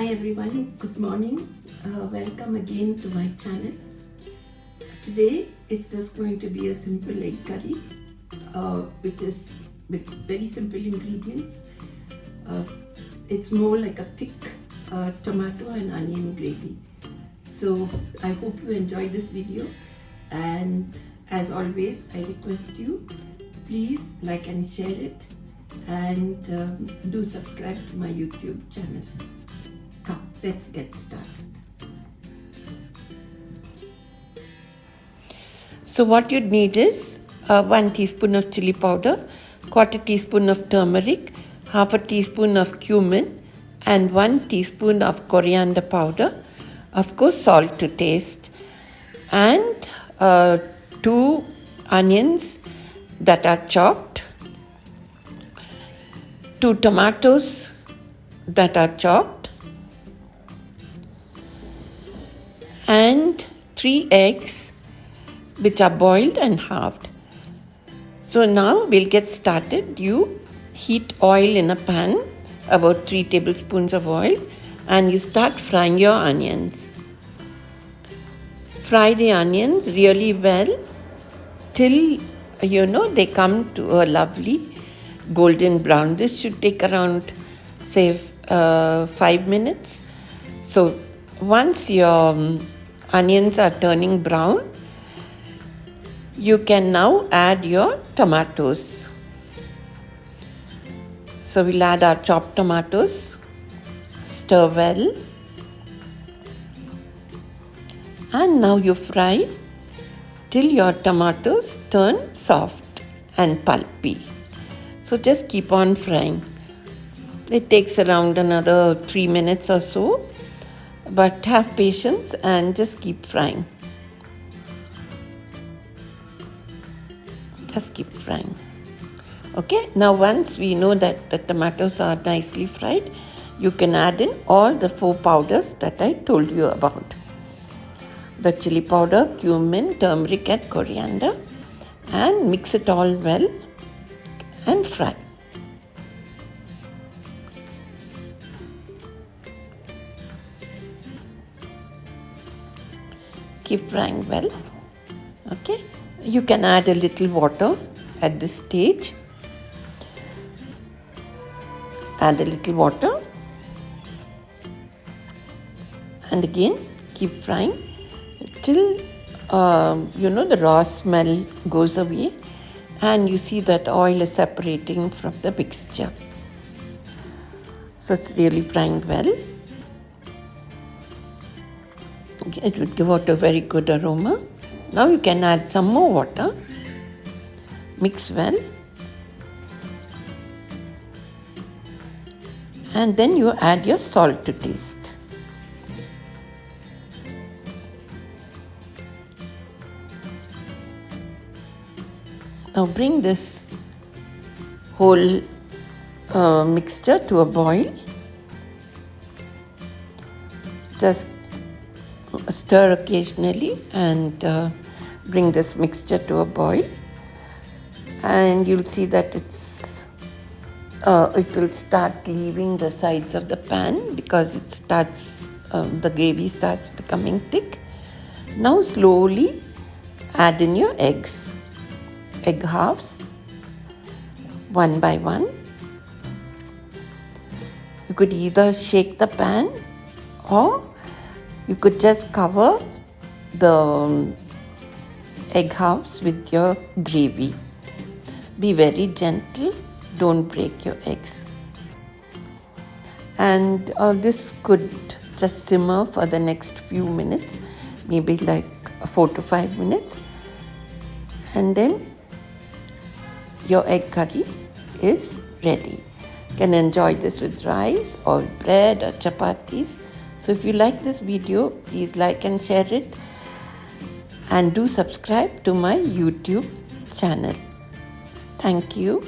Hi everyone, good morning. Welcome again to my channel. Today it's just going to be a simple egg curry, which is with very simple ingredients. It's more like a thick tomato and onion gravy. So I hope you enjoy this video, and as always I request you, please like and share it, and do subscribe to my YouTube channel. Come, let's get started. So what you'd need is 1 teaspoon of chili powder, quarter teaspoon of turmeric, half a teaspoon of cumin, and 1 teaspoon of coriander powder, of course salt to taste, and 2 onions that are chopped, 2 tomatoes that are chopped, and 3 eggs which are boiled and halved. So now we'll get started. You heat oil in a pan, about 3 tablespoons of oil, and you start frying your onions. Fry the onions really well till they come to a lovely golden brown. This should take around say 5 minutes. So once your onions are turning brown, you can now add your tomatoes. So we'll add our chopped tomatoes, stir well, and now you fry till your tomatoes turn soft and pulpy. So just keep on frying. It takes around another 3 minutes or so, but have patience and just keep frying. Just keep frying. Okay, now once we know that the tomatoes are nicely fried, you can add in all the 4 powders that I told you about. The chili powder, cumin, turmeric and coriander, and mix it all well and fry. Keep frying well. Okay, you can add a little water at this stage. Add a little water, and again keep frying till the raw smell goes away and you see that oil is separating from the mixture. So it's really frying well. It will give out a very good aroma. Now you can add some more water. Mix well. And then you add your salt to taste. Now bring this whole mixture to a boil. Just stir occasionally and bring this mixture to a boil, and you'll see that it will start leaving the sides of the pan because the gravy starts becoming thick. Now slowly add in your eggs, egg halves, one by one. You could either shake the pan or you could just cover the egg halves with your gravy. Be very gentle, don't break your eggs. And this could just simmer for the next few minutes, maybe like 4 to 5 minutes. And then your egg curry is ready. You can enjoy this with rice or bread or chapatis. So if you like this video, please like and share it, and do subscribe to my YouTube channel. Thank you.